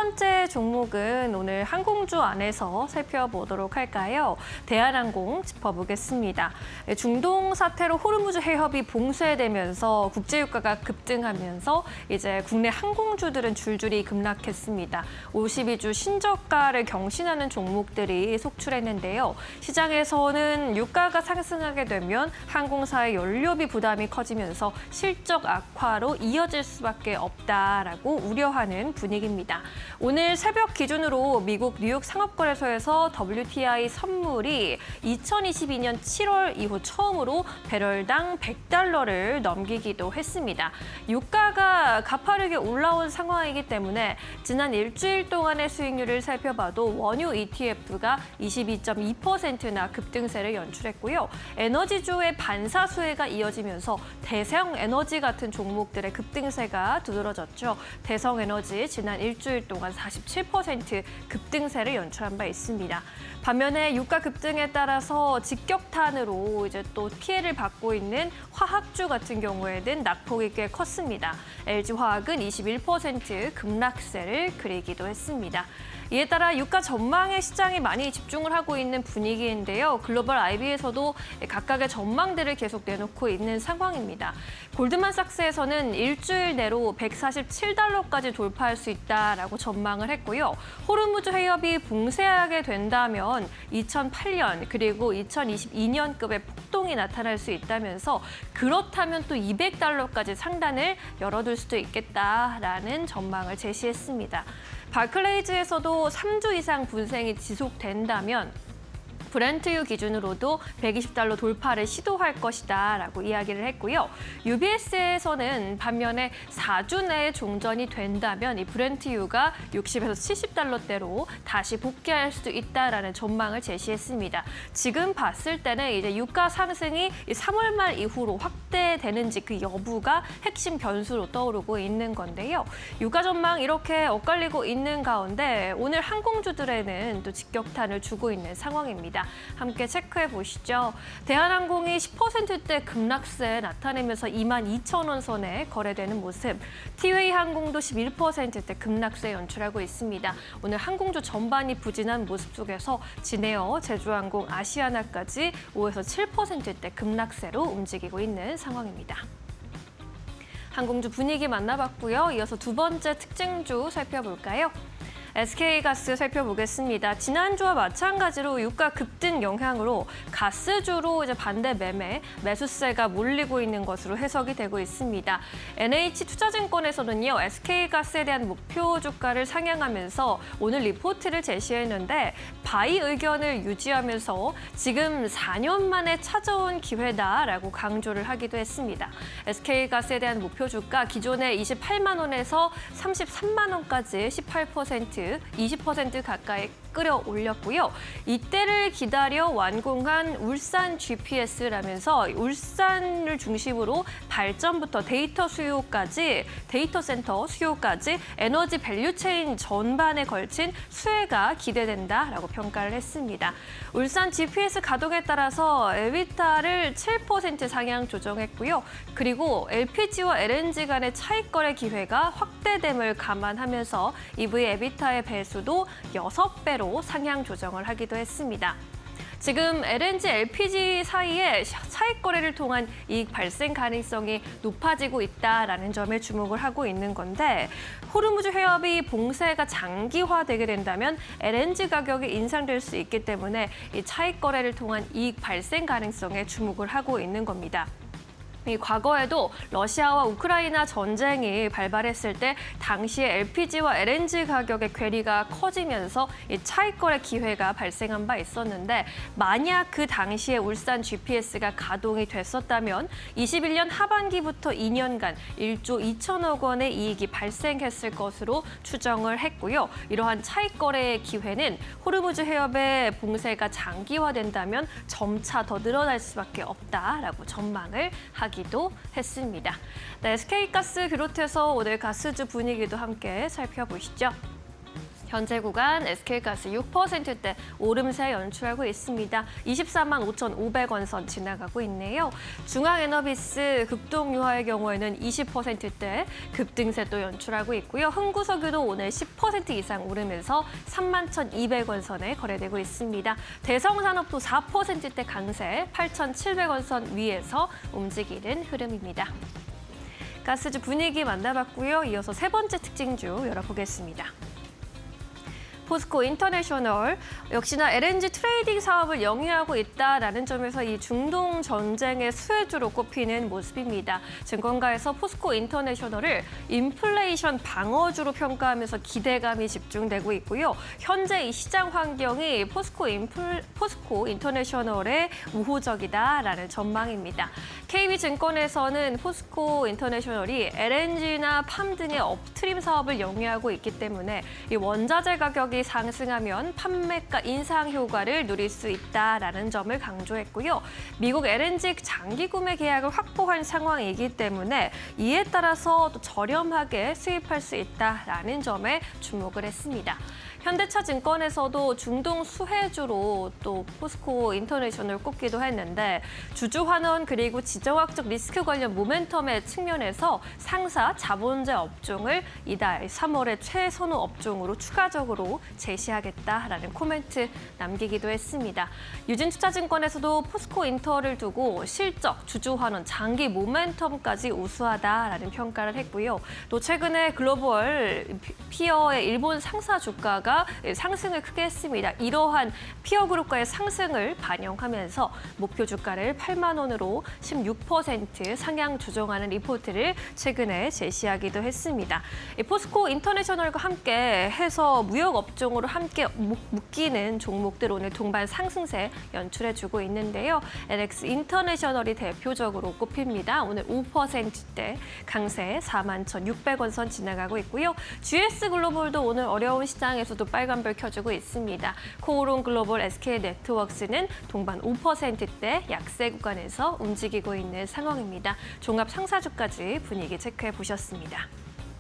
번째 종목은 오늘 항공주 안에서 살펴보도록 할까요? 대한항공 짚어보겠습니다. 중동 사태로 호르무즈 해협이 봉쇄되면서 국제유가가 급등하면서 이제 국내 항공주들은 줄줄이 급락했습니다. 52주 신저가를 경신하는 종목들이 속출했는데요. 시장에서는 유가가 상승하게 되면 항공사의 연료비 부담이 커지면서 실적 악화로 이어질 수밖에 없다라고 우려하는 분위기입니다. 오늘 새벽 기준으로 미국 뉴욕 상업거래소에서 WTI 선물이 2022년 7월 이후 처음으로 배럴당 $100를 넘기기도 했습니다. 유가가 가파르게 올라온 상황이기 때문에 지난 일주일 동안의 수익률을 살펴봐도 원유 ETF가 22.2%나 급등세를 연출했고요. 에너지주의 반사수혜가 이어지면서 대성에너지 같은 종목들의 급등세가 두드러졌죠. 대성에너지 지난 일주일 동안 47% 급등세를 연출한 바 있습니다. 반면에 유가 급등에 따라서 직격탄으로 이제 또 피해를 받고 있는 화학주 같은 경우에는 낙폭이 꽤 컸습니다. LG화학은 21% 급락세를 그리기도 했습니다. 이에 따라 유가 전망에 시장이 많이 집중을 하고 있는 분위기인데요. 글로벌 IB에서도 각각의 전망들을 계속 내놓고 있는 상황입니다. 골드만삭스에서는 일주일 내로 $147까지 돌파할 수 있다라고 전망을 했고요. 호르무즈 해협이 봉쇄하게 된다면 2008년 그리고 2022년급의 폭동이 나타날 수 있다면서 그렇다면 또 $200까지 상단을 열어둘 수도 있겠다라는 전망을 제시했습니다. 바클레이즈에서도 3주 이상 분쟁이 지속된다면 브렌트유 기준으로도 $120 돌파를 시도할 것이다라고 이야기를 했고요. UBS에서는 반면에 4주 내에 종전이 된다면 이 브렌트유가 $60에서 $70대로 다시 복귀할 수도 있다라는 전망을 제시했습니다. 지금 봤을 때는 이제 유가 상승이 3월 말 이후로 확대되는지 그 여부가 핵심 변수로 떠오르고 있는 건데요. 유가 전망 이렇게 엇갈리고 있는 가운데 오늘 항공주들에는 또 직격탄을 주고 있는 상황입니다. 함께 체크해 보시죠. 대한항공이 10%대 급락세 나타내면서 22,000원 선에 거래되는 모습. 티웨이 항공도 11%대 급락세 연출하고 있습니다. 오늘 항공주 전반이 부진한 모습 속에서 진에어, 제주항공, 아시아나까지 5에서 7%대 급락세로 움직이고 있는 상황입니다. 항공주 분위기 만나봤고요. 이어서 두 번째 특징주 살펴볼까요? SK가스 살펴보겠습니다. 지난주와 마찬가지로 유가 급등 영향으로 가스주로 이제 반대 매수세가 몰리고 있는 것으로 해석이 되고 있습니다. NH투자증권에서는요, SK가스에 대한 목표 주가를 상향하면서 오늘 리포트를 제시했는데 바이 의견을 유지하면서 지금 4년 만에 찾아온 기회다라고 강조를 하기도 했습니다. SK가스에 대한 목표 주가 기존의 28만 원에서 33만 원까지 18%, 20% 가까이 끌어올렸고요. 이때를 기다려 완공한 울산 GPS라면서 울산을 중심으로 발전부터 데이터 센터 수요까지 에너지 밸류체인 전반에 걸친 수혜가 기대된다라고 평가를 했습니다. 울산 GPS 가동에 따라서 에비타를 7% 상향 조정했고요. 그리고 LPG와 LNG 간의 차익 거래 기회가 확대됨을 감안하면서 EV 에비타의 배수도 6배로 상향 조정을 하기도 했습니다. 지금 LNG, LPG 사이에 차익 거래를 통한 이익 발생 가능성이 높아지고 있다라는 점에 주목을 하고 있는 건데 호르무즈 해협이 봉쇄가 장기화되게 된다면 LNG 가격이 인상될 수 있기 때문에 이 차익 거래를 통한 이익 발생 가능성에 주목을 하고 있는 겁니다. 과거에도 러시아와 우크라이나 전쟁이 발발했을 때 당시에 LPG와 LNG 가격의 괴리가 커지면서 이 차익 거래 기회가 발생한 바 있었는데 만약 그 당시에 울산 GPS가 가동이 됐었다면 21년 하반기부터 2년간 1조 2천억 원의 이익이 발생했을 것으로 추정을 했고요. 이러한 차익 거래의 기회는 호르무즈 해협의 봉쇄가 장기화된다면 점차 더 늘어날 수밖에 없다라고 전망을 하기도 했습니다. 네, SK가스 비롯해서 오늘 가스주 분위기도 함께 살펴보시죠. 현재 구간 SK가스 6%대 오름세 연출하고 있습니다. 24만 5,500원 선 지나가고 있네요. 중앙에너비스 급동유화의 경우에는 20%대 급등세 또 연출하고 있고요. 흥구석유도 오늘 10% 이상 오르면서 3만 1,200원 선에 거래되고 있습니다. 대성산업도 4%대 강세 8,700원 선 위에서 움직이는 흐름입니다. 가스주 분위기 만나봤고요. 이어서 세 번째 특징주 열어보겠습니다. 포스코 인터내셔널 역시나 LNG 트레이딩 사업을 영위하고 있다라는 점에서 이 중동 전쟁의 수혜주로 꼽히는 모습입니다. 증권가에서 포스코 인터내셔널을 인플레이션 방어주로 평가하면서 기대감이 집중되고 있고요. 현재 이 시장 환경이 포스코 인터내셔널의 우호적이다라는 전망입니다. KB증권에서는 포스코 인터내셔널이 LNG나 팜 등의 업트림 사업을 영위하고 있기 때문에 이 원자재 가격이 상승하면 판매가 인상 효과를 누릴 수 있다라는 점을 강조했고요. 미국 LNG 장기 구매 계약을 확보한 상황이기 때문에 이에 따라서 또 저렴하게 수입할 수 있다라는 점에 주목을 했습니다. 현대차증권에서도 중동 수혜주로 또 포스코 인터내셔널을 꼽기도 했는데 주주 환원 그리고 지정학적 리스크 관련 모멘텀의 측면에서 상사 자본재 업종을 이달 3월에 최선호 업종으로 추가적으로 제시하겠다라는 코멘트 남기기도 했습니다. 유진투자증권에서도 포스코 인터를 두고 실적, 주주 환원, 장기 모멘텀까지 우수하다라는 평가를 했고요. 또 최근에 글로벌 피어의 일본 상사 주가가 상승을 크게 했습니다. 이러한 피어그룹과의 상승을 반영하면서 목표 주가를 8만 원으로 16% 상향 조정하는 리포트를 최근에 제시하기도 했습니다. 포스코 인터내셔널과 함께 해서 무역 업종으로 함께 묶이는 종목들 오늘 동반 상승세 연출해주고 있는데요. LX 인터내셔널이 대표적으로 꼽힙니다. 오늘 5%대 강세 4만 1,600원 선 지나가고 있고요. GS 글로벌도 오늘 어려운 시장에서도 빨간불 켜주고 있습니다. 코오롱 글로벌 SK네트워크스는 동반 5%대 약세 구간에서 움직이고 있는 상황입니다. 종합 상사주까지 분위기 체크해 보셨습니다.